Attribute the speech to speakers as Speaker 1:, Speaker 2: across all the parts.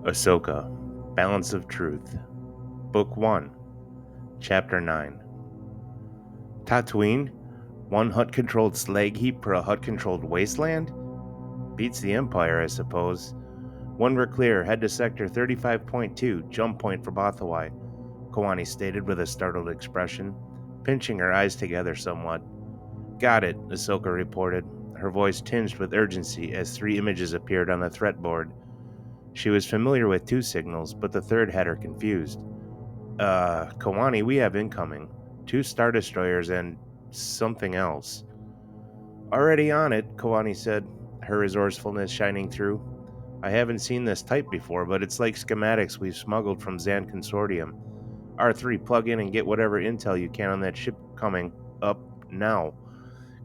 Speaker 1: Ahsoka, Balance of Truth, Book 1, Chapter 9. Tatooine? One hut-controlled slag heap per a hut-controlled wasteland? Beats the Empire, I suppose. When we're clear, head to Sector 35.2, jump point for Bothawai, Kawani stated with a startled expression, pinching her eyes together somewhat. Got it, Ahsoka reported, her voice tinged with urgency as 3 images appeared on the threat board. She was familiar with 2 signals, but the third had her confused. Kawani, we have incoming. 2 Star Destroyers and something else. Already on it, Kawani said, her resourcefulness shining through. I haven't seen this type before, but it's like schematics we've smuggled from Zan Consortium. R3, plug in and get whatever intel you can on that ship coming up now.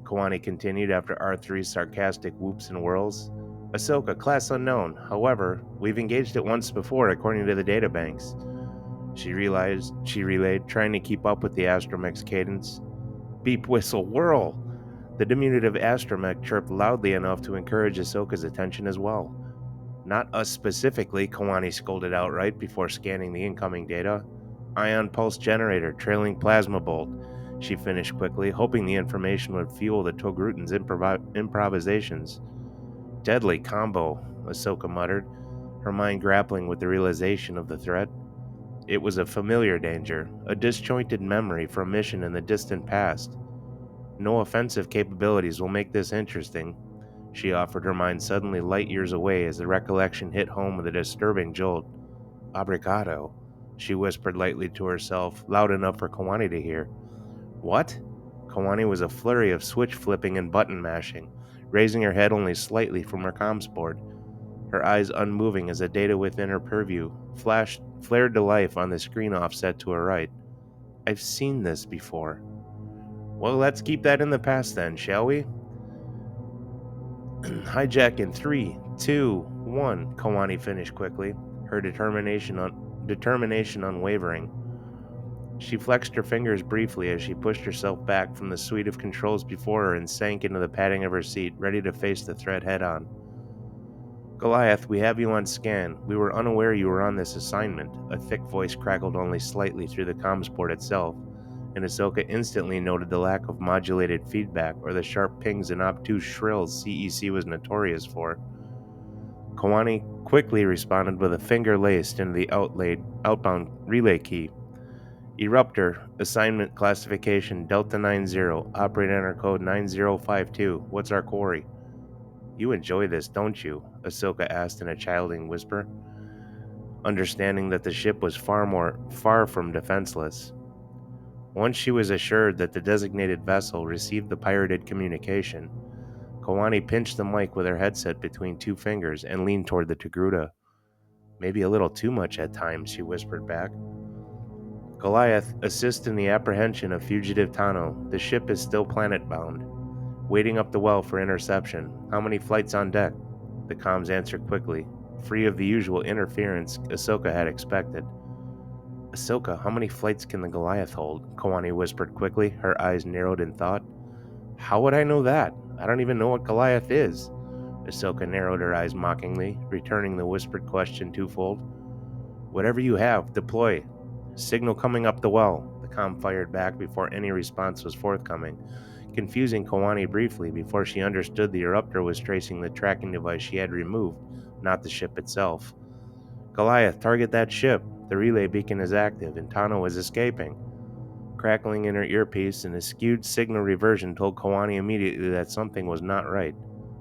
Speaker 1: Kawani continued after R3's sarcastic whoops and whirls. Ahsoka, class unknown. However, we've engaged it once before according to the databanks. She relayed, trying to keep up with the astromech's cadence. Beep, whistle, whirl! The diminutive astromech chirped loudly enough to encourage Ahsoka's attention as well. Not us specifically, Kawani scolded outright before scanning the incoming data. Ion pulse generator, trailing plasma bolt. She finished quickly, hoping the information would fuel the Togrutan's improvisations. Deadly combo, Ahsoka muttered, her mind grappling with the realization of the threat. It was a familiar danger, a disjointed memory from a mission in the distant past. No offensive capabilities will make this interesting, she offered, her mind suddenly light years away as the recollection hit home with a disturbing jolt. Obrigado, she whispered lightly to herself, loud enough for Kawani to hear. What? Kawani was a flurry of switch flipping and button mashing, raising her head only slightly from her comms board, her eyes unmoving as the data within her purview flared to life on the screen offset to her right. I've seen this before. Well, let's keep that in the past then, shall we? Hijack in 3, 2, 1, Kawani finished quickly, her determination unwavering. She flexed her fingers briefly as she pushed herself back from the suite of controls before her and sank into the padding of her seat, ready to face the threat head-on. Goliath, we have you on scan. We were unaware you were on this assignment. A thick voice crackled only slightly through the comms port itself, and Ahsoka instantly noted the lack of modulated feedback or the sharp pings and obtuse shrills CEC was notorious for. Kawani quickly responded with a finger laced into the outbound relay key. Eruptor, assignment classification Delta 90, operating under code 9052. What's our quarry? You enjoy this, don't you? Ahsoka asked in a chiding whisper, understanding that the ship was far from defenseless. Once she was assured that the designated vessel received the pirated communication, Kawani pinched the mic with her headset between 2 fingers and leaned toward the Togruta. Maybe a little too much at times, she whispered back. Goliath, assist in the apprehension of fugitive Tano. The ship is still planet-bound. Waiting up the well for interception. How many flights on deck? The comms answered quickly, free of the usual interference Ahsoka had expected. Ahsoka, how many flights can the Goliath hold? Kawani whispered quickly, her eyes narrowed in thought. How would I know that? I don't even know what Goliath is. Ahsoka narrowed her eyes mockingly, returning the whispered question twofold. Whatever you have, deploy. Signal coming up the well, the comm fired back before any response was forthcoming, confusing Kawani briefly before she understood the eruptor was tracing the tracking device she had removed, not the ship itself. Goliath, target that ship. The relay beacon is active, and Tano is escaping. Crackling in her earpiece, an skewed signal reversion told Kawani immediately that something was not right.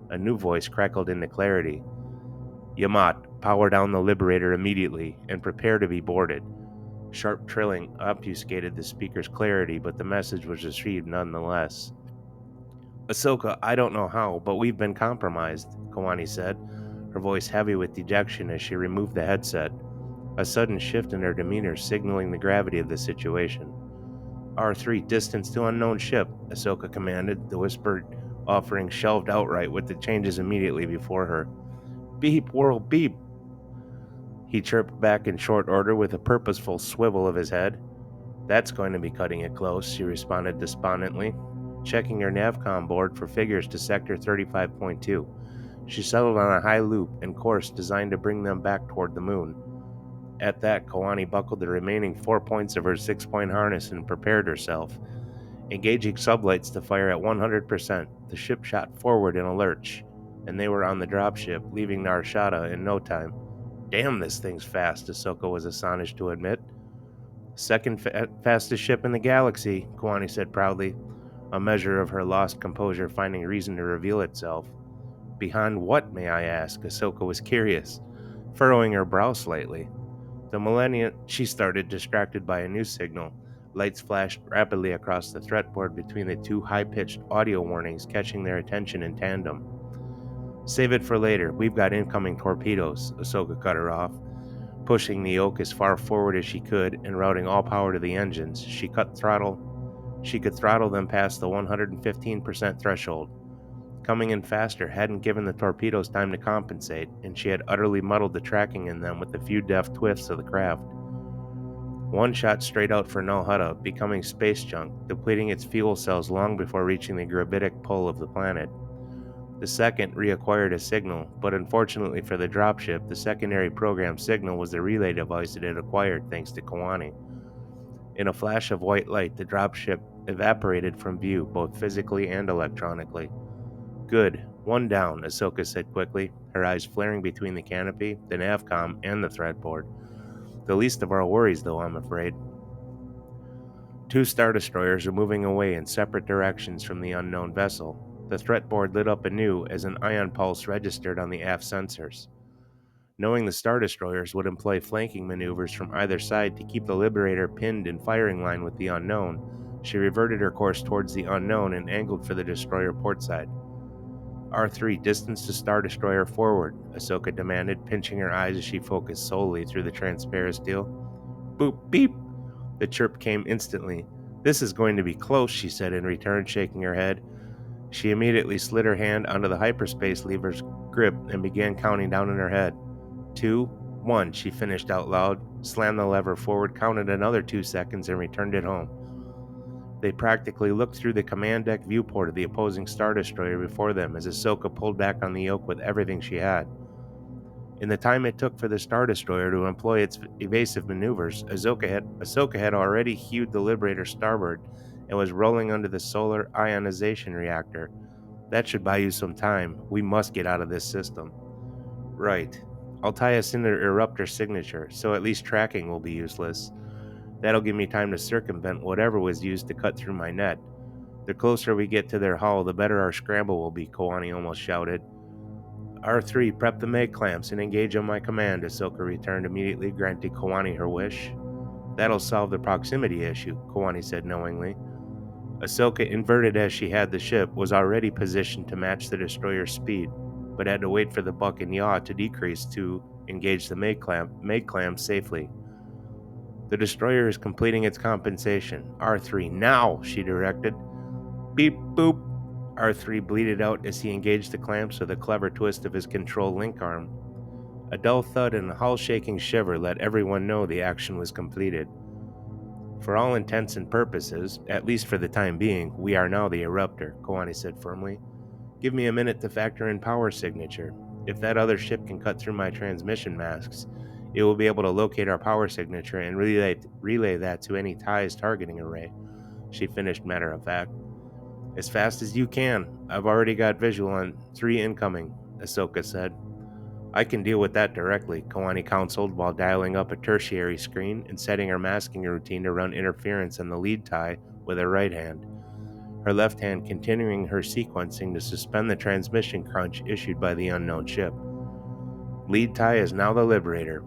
Speaker 1: A new voice crackled into clarity. Yamat, power down the Liberator immediately, and prepare to be boarded. Sharp trilling obfuscated the speaker's clarity, but the message was received nonetheless. Ahsoka, I don't know how, but we've been compromised, Kawani said, her voice heavy with dejection as she removed the headset, a sudden shift in her demeanor signaling the gravity of the situation. R3, distance to unknown ship, Ahsoka commanded, the whispered offering shelved outright with the changes immediately before her. Beep, whirl, beep, he chirped back in short order with a purposeful swivel of his head. That's going to be cutting it close, she responded despondently, checking her navcom board for figures to Sector 35.2. She settled on a high loop and course designed to bring them back toward the moon. At that, Kawani buckled the remaining 4 points of her 6-point harness and prepared herself. Engaging sublights to fire at 100%, the ship shot forward in a lurch, and they were on the dropship, leaving Narshada in no time. Damn, this thing's fast, Ahsoka was astonished to admit. Second fastest ship in the galaxy, Kawani said proudly, a measure of her lost composure finding reason to reveal itself. Behind what, may I ask? Ahsoka was curious, furrowing her brow slightly. The Millennium, she started, distracted by a new signal. Lights flashed rapidly across the threat board between the two high-pitched audio warnings, catching their attention in tandem. Save it for later. We've got incoming torpedoes, Ahsoka cut her off. Pushing the yoke as far forward as she could and routing all power to the engines, she could throttle them past the 115% threshold. Coming in faster hadn't given the torpedoes time to compensate, and she had utterly muddled the tracking in them with a few deft twists of the craft. One shot straight out for Null Hutta, becoming space junk, depleting its fuel cells long before reaching the gravitic pull of the planet. The second reacquired a signal, but unfortunately for the dropship, the secondary program signal was the relay device it had acquired thanks to Kawani. In a flash of white light, the dropship evaporated from view, both physically and electronically. Good. One down, Ahsoka said quickly, her eyes flaring between the canopy, the navcom, and the threat board. The least of our worries, though, I'm afraid. Two Star Destroyers are moving away in separate directions from the unknown vessel. The threat board lit up anew as an ion pulse registered on the aft sensors. Knowing the Star Destroyers would employ flanking maneuvers from either side to keep the Liberator pinned in firing line with the unknown, she reverted her course towards the unknown and angled for the destroyer port side. R3, distance to Star Destroyer forward, Ahsoka demanded, pinching her eyes as she focused solely through the transparent steel. Boop, beep! The chirp came instantly. This is going to be close, she said in return, shaking her head. She immediately slid her hand onto the hyperspace lever's grip and began counting down in her head. 2, 1, she finished out loud, slammed the lever forward, counted another 2 seconds, and returned it home. They practically looked through the command deck viewport of the opposing Star Destroyer before them as Ahsoka pulled back on the yoke with everything she had. In the time it took for the Star Destroyer to employ its evasive maneuvers, Ahsoka had already hewed the Liberator starboard and was rolling under the solar ionization reactor. That should buy you some time. We must get out of this system. Right. I'll tie us into Eruptor signature, so at least tracking will be useless. That'll give me time to circumvent whatever was used to cut through my net. The closer we get to their hull, the better our scramble will be, Kawani almost shouted. R3, prep the mag clamps and engage on my command, Ahsoka returned immediately, granting Kawani her wish. That'll solve the proximity issue, Kawani said knowingly. Ahsoka, inverted as she had the ship, was already positioned to match the destroyer's speed, but had to wait for the buck and yaw to decrease to engage the mag clamp safely. The destroyer is completing its compensation. R3, now, she directed. Beep boop. R3 bleated out as he engaged the clamps with a clever twist of his control link arm. A dull thud and a hull-shaking shiver let everyone know the action was completed. For all intents and purposes, at least for the time being, we are now the Eruptor, Kawani said firmly. Give me a minute to factor in power signature. If that other ship can cut through my transmission masks, it will be able to locate our power signature and relay that to any TIE's targeting array, she finished matter of fact. As fast as you can. I've already got visual on 3 incoming, Ahsoka said. I can deal with that directly, Kawani counseled while dialing up a tertiary screen and setting her masking routine to run interference on the lead tie with her right hand, her left hand continuing her sequencing to suspend the transmission crunch issued by the unknown ship. Lead tie is now the Liberator.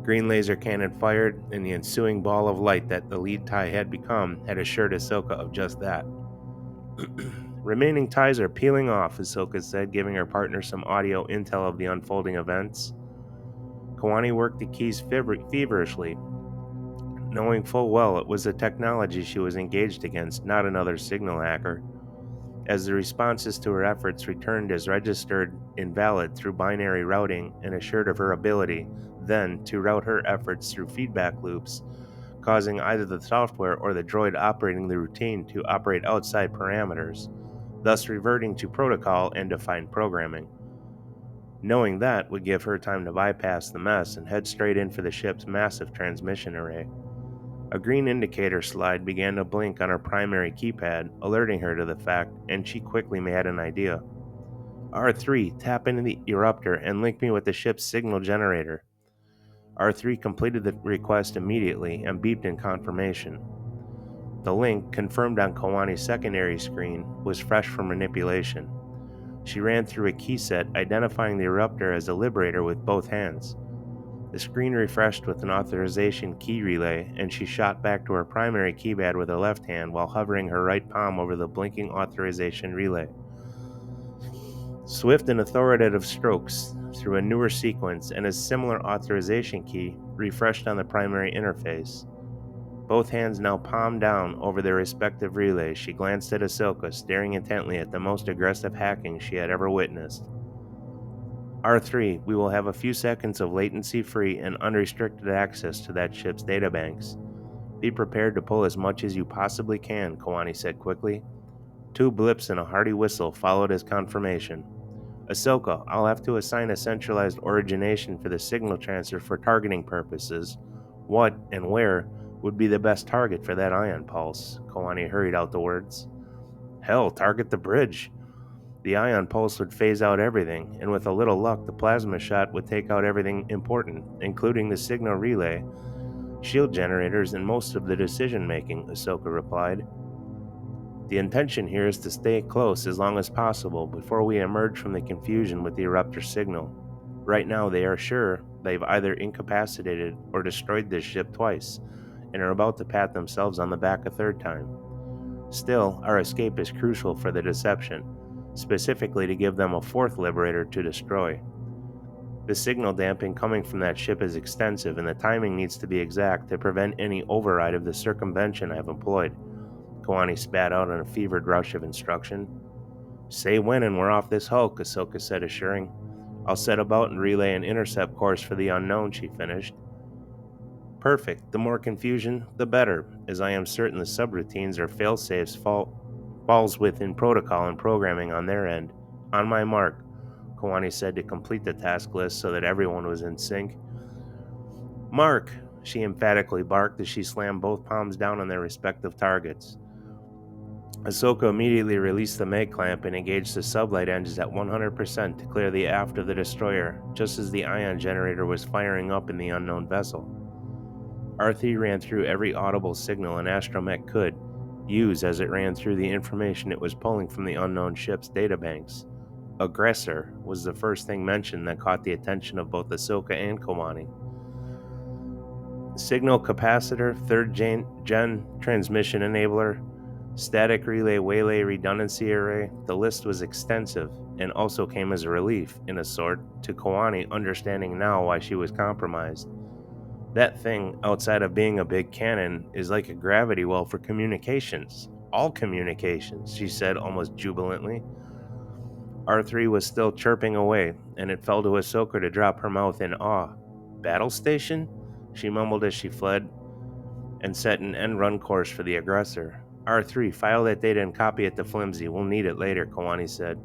Speaker 1: Green laser cannon fired, and the ensuing ball of light that the lead tie had become had assured Ahsoka of just that. Remaining ties are peeling off, Ahsoka said, giving her partner some audio intel of the unfolding events. Kawani worked the keys feverishly, knowing full well it was the technology she was engaged against, not another signal hacker. As the responses to her efforts returned as registered invalid through binary routing and assured of her ability, then, to route her efforts through feedback loops, causing either the software or the droid operating the routine to operate outside parameters, thus reverting to protocol and defined programming. Knowing that would give her time to bypass the mess and head straight in for the ship's massive transmission array. A green indicator slide began to blink on her primary keypad, alerting her to the fact, and she quickly had an idea. R3, tap into the eruptor and link me with the ship's signal generator. R3 completed the request immediately and beeped in confirmation. The link, confirmed on Kawani's secondary screen, was fresh for manipulation. She ran through a key set, identifying the eruptor as the Liberator with both hands. The screen refreshed with an authorization key relay, and she shot back to her primary keypad with her left hand while hovering her right palm over the blinking authorization relay. Swift and authoritative strokes through a newer sequence and a similar authorization key refreshed on the primary interface. Both hands now palm down over their respective relays, she glanced at Ahsoka, staring intently at the most aggressive hacking she had ever witnessed. R3, we will have a few seconds of latency-free and unrestricted access to that ship's databanks. Be prepared to pull as much as you possibly can, Kawani said quickly. 2 blips and a hearty whistle followed his confirmation. Ahsoka, I'll have to assign a centralized origination for the signal transfer for targeting purposes. What and where would be the best target for that ion pulse? Kawani hurried out the words. Hell, target the bridge. The ion pulse would phase out everything, and with a little luck, the plasma shot would take out everything important, including the signal relay, shield generators, and most of the decision-making, Ahsoka replied. The intention here is to stay close as long as possible before we emerge from the confusion with the eruptor signal. Right now, they are sure they've either incapacitated or destroyed this ship twice, and are about to pat themselves on the back a third time. Still, our escape is crucial for the deception, specifically to give them a fourth liberator to destroy. The signal damping coming from that ship is extensive, and the timing needs to be exact to prevent any override of the circumvention I've employed. Kawani spat out in a fevered rush of instruction. Say when and we're off this hulk, Ahsoka said, assuring. I'll set about and relay an intercept course for the unknown, she finished. Perfect. The more confusion, the better, as I am certain the subroutines or failsafes falls within protocol and programming on their end. On my mark, Kawani said to complete the task list so that everyone was in sync. Mark, she emphatically barked as she slammed both palms down on their respective targets. Ahsoka immediately released the mag clamp and engaged the sublight engines at 100% to clear the aft of the destroyer, just as the ion generator was firing up in the unknown vessel. R3 ran through every audible signal an astromech could use as it ran through the information it was pulling from the unknown ship's databanks. Aggressor was the first thing mentioned that caught the attention of both Ahsoka and Kawani. Signal capacitor, 3rd gen transmission enabler, static relay waylay redundancy array. The list was extensive and also came as a relief, in a sort, to Kawani understanding now why she was compromised. That thing, outside of being a big cannon, is like a gravity well for communications. All communications, she said almost jubilantly. R3 was still chirping away, and it fell to Ahsoka to drop her mouth in awe. Battle station? She mumbled as she fled and set an end-run course for the aggressor. R3, file that data and copy it to Flimsy. We'll need it later, Kawani said.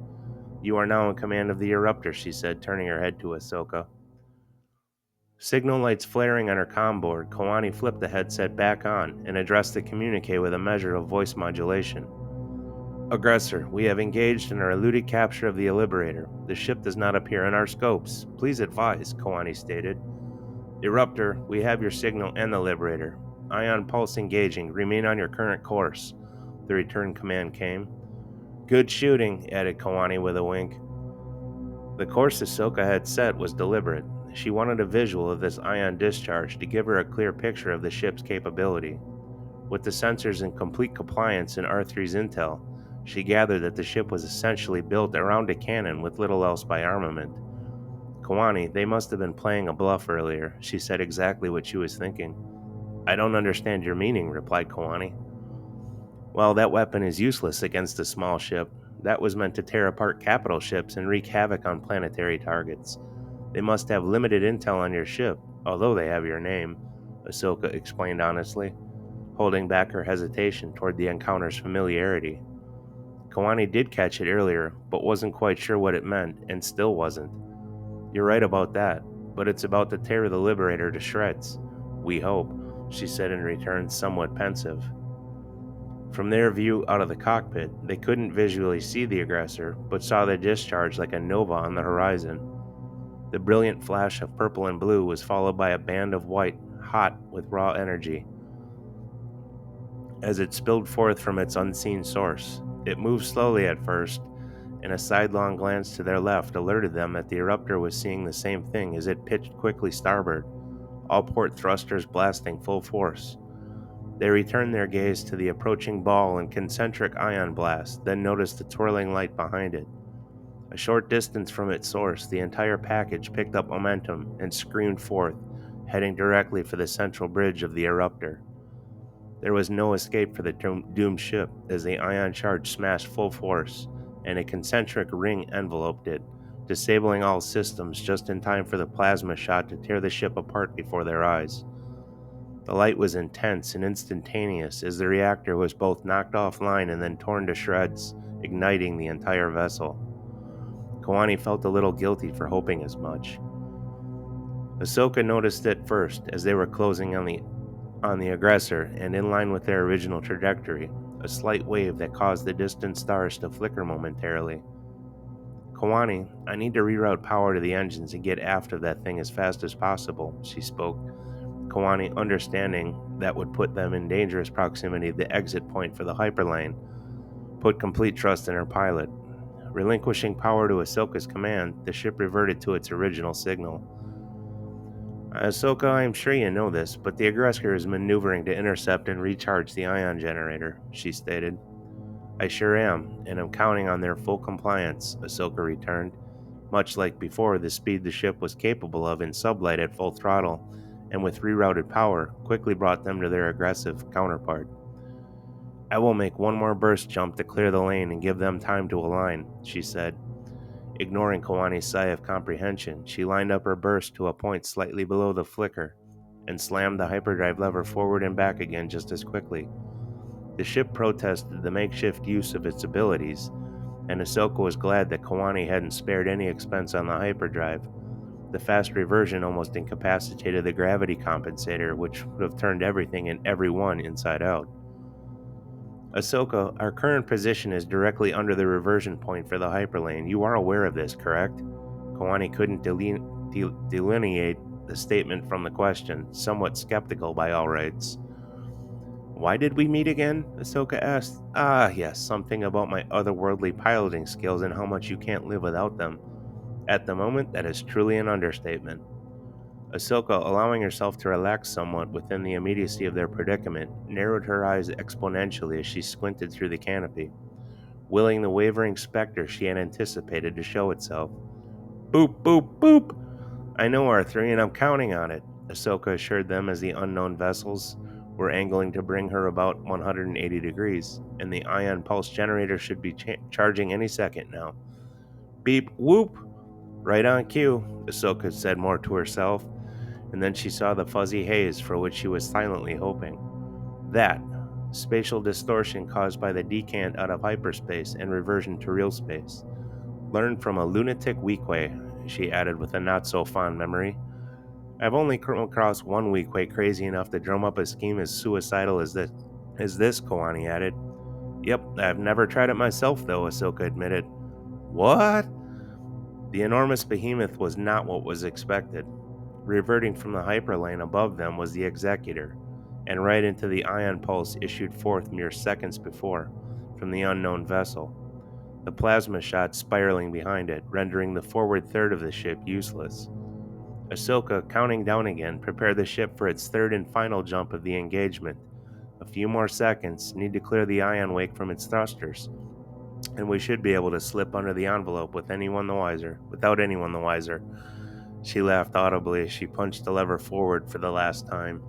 Speaker 1: You are now in command of the eruptor, she said, turning her head to Ahsoka. Signal lights flaring on her comm board, Kawani flipped the headset back on and addressed the communique with a measure of voice modulation. Aggressor, we have engaged in our eluded capture of the Liberator. The ship does not appear in our scopes. Please advise, Kawani stated. Eruptor, we have your signal and the Liberator. Ion pulse engaging. Remain on your current course. The return command came. Good shooting, added Kawani with a wink. The course Ahsoka had set was deliberate. She wanted a visual of this ion discharge to give her a clear picture of the ship's capability. With the sensors in complete compliance in R3's intel, she gathered that the ship was essentially built around a cannon with little else by armament. Kawani, they must have been playing a bluff earlier. She said exactly what she was thinking. I don't understand your meaning, replied Kawani. Well, that weapon is useless against a small ship. That was meant to tear apart capital ships and wreak havoc on planetary targets. They must have limited intel on your ship, although they have your name, Ahsoka explained honestly, holding back her hesitation toward the encounter's familiarity. Kawani did catch it earlier, but wasn't quite sure what it meant, and still wasn't. You're right about that, but it's about to tear the Liberator to shreds. We hope, she said in return, somewhat pensive. From their view out of the cockpit, they couldn't visually see the aggressor, but saw the discharge like a nova on the horizon. The brilliant flash of purple and blue was followed by a band of white, hot with raw energy. As it spilled forth from its unseen source, it moved slowly at first, and a sidelong glance to their left alerted them that the eruptor was seeing the same thing as it pitched quickly starboard, all port thrusters blasting full force. They returned their gaze to the approaching ball and concentric ion blast, then noticed the twirling light behind it. A short distance from its source, the entire package picked up momentum and screamed forth, heading directly for the central bridge of the eruptor. There was no escape for the doomed ship as the ion charge smashed full force, and a concentric ring enveloped it, disabling all systems just in time for the plasma shot to tear the ship apart before their eyes. The light was intense and instantaneous as the reactor was both knocked offline and then torn to shreds, igniting the entire vessel. Kawani felt a little guilty for hoping as much. Ahsoka noticed it first as they were closing on the aggressor, and in line with their original trajectory, a slight wave that caused the distant stars to flicker momentarily. Kawani, I need to reroute power to the engines and get aft of that thing as fast as possible, she spoke. Kawani, understanding that would put them in dangerous proximity to the exit point for the hyperlane, put complete trust in her pilot. Relinquishing power to Ahsoka's command, the ship reverted to its original signal. Ahsoka, I'm sure you know this, but the aggressor is maneuvering to intercept and recharge the ion generator, she stated. I sure am, and I'm counting on their full compliance, Ahsoka returned. Much like before, the speed the ship was capable of in sublight at full throttle, and with rerouted power, quickly brought them to their aggressive counterpart. I will make one more burst jump to clear the lane and give them time to align, she said. Ignoring Kawani's sigh of comprehension, she lined up her burst to a point slightly below the flicker and slammed the hyperdrive lever forward and back again just as quickly. The ship protested the makeshift use of its abilities, and Ahsoka was glad that Kawani hadn't spared any expense on the hyperdrive. The fast reversion almost incapacitated the gravity compensator, which would have turned everything and everyone inside out. Ahsoka, our current position is directly under the reversion point for the hyperlane. You are aware of this, correct? Kawani couldn't delineate the statement from the question, somewhat skeptical by all rights. Why did we meet again? Ahsoka asked. Ah, yes, something about my otherworldly piloting skills and how much you can't live without them. At the moment, that is truly an understatement. Ahsoka, allowing herself to relax somewhat within the immediacy of their predicament, narrowed her eyes exponentially as she squinted through the canopy, willing the wavering specter she had anticipated to show itself. Boop, boop, boop! I know R3 and I'm counting on it, Ahsoka assured them as the unknown vessels were angling to bring her about 180 degrees, and the ion pulse generator should be charging any second now. Beep, whoop! Right on cue, Ahsoka said more to herself, and then she saw the fuzzy haze for which she was silently hoping. That, spatial distortion caused by the decant out of hyperspace and reversion to real space. Learned from a lunatic Weequay, she added with a not-so-fond memory. I've only come across one Weequay crazy enough to drum up a scheme as suicidal as this, Kawani added. Yep, I've never tried it myself, though, Ahsoka admitted. What? The enormous behemoth was not what was expected. Reverting from the hyperlane above them was the executor, and right into the ion pulse issued forth mere seconds before, from the unknown vessel. The plasma shot spiraling behind it, rendering the forward third of the ship useless. Ahsoka, counting down again, prepared the ship for its third and final jump of the engagement. A few more seconds, need to clear the ion wake from its thrusters, and we should be able to slip under the envelope without anyone the wiser. She laughed audibly as she punched the lever forward for the last time.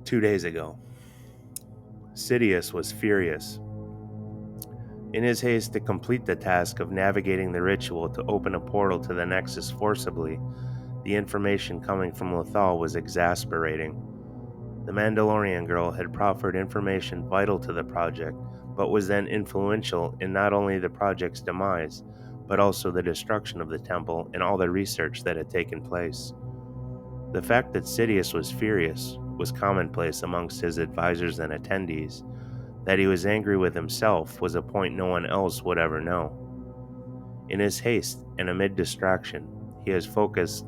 Speaker 1: 2 days ago. Sidious was furious. In his haste to complete the task of navigating the ritual to open a portal to the Nexus forcibly, the information coming from Lothal was exasperating. The Mandalorian girl had proffered information vital to the project, but was then influential in not only the project's demise, but also the destruction of the temple and all the research that had taken place. The fact that Sidious was furious was commonplace amongst his advisors and attendees. That he was angry with himself was a point no one else would ever know. In his haste and amid distraction, he has focused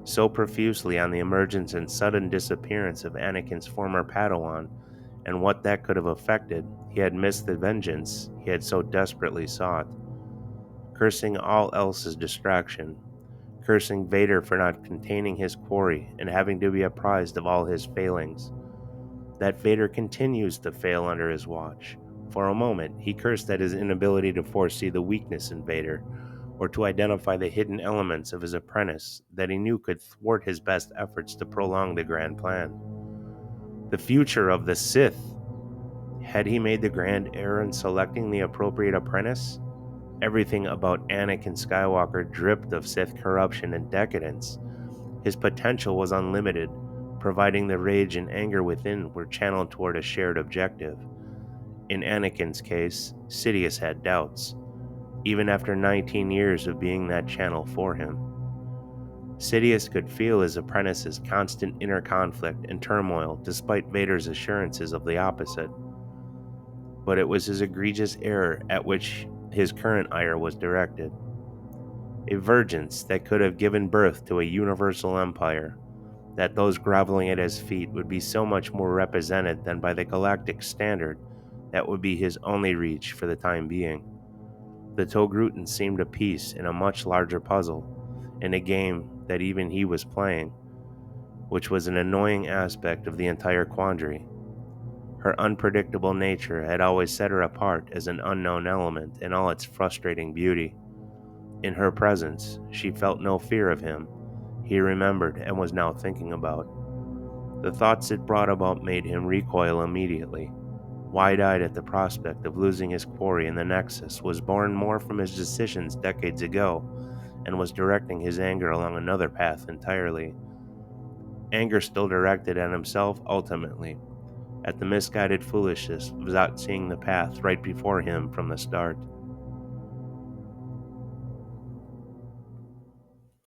Speaker 1: so profusely on the emergence and sudden disappearance of Anakin's former Padawan and what that could have affected, he had missed the vengeance he had so desperately sought. Cursing all else as distraction, cursing Vader for not containing his quarry and having to be apprised of all his failings. That Vader continues to fail under his watch. For a moment, he cursed at his inability to foresee the weakness in Vader, or to identify the hidden elements of his apprentice that he knew could thwart his best efforts to prolong the grand plan. The future of the Sith. Had he made the grand error in selecting the appropriate apprentice? Everything about Anakin Skywalker dripped of Sith corruption and decadence. His potential was unlimited, providing the rage and anger within were channeled toward a shared objective. In Anakin's case, Sidious had doubts, even after 19 years of being that channel for him. Sidious could feel his apprentice's constant inner conflict and turmoil despite Vader's assurances of the opposite. But it was his egregious error at which his current ire was directed. A vergence that could have given birth to a universal empire, that those groveling at his feet would be so much more represented than by the galactic standard that would be his only reach for the time being. The Togrutan seemed a piece in a much larger puzzle, in a game that even he was playing, which was an annoying aspect of the entire quandary. Her unpredictable nature had always set her apart as an unknown element in all its frustrating beauty. In her presence, she felt no fear of him, he remembered and was now thinking about. The thoughts it brought about made him recoil immediately. Wide-eyed at the prospect of losing his quarry in the Nexus was born more from his decisions decades ago, and was directing his anger along another path entirely. Anger still directed at himself ultimately, at the misguided foolishness of not seeing the path right before him from the start.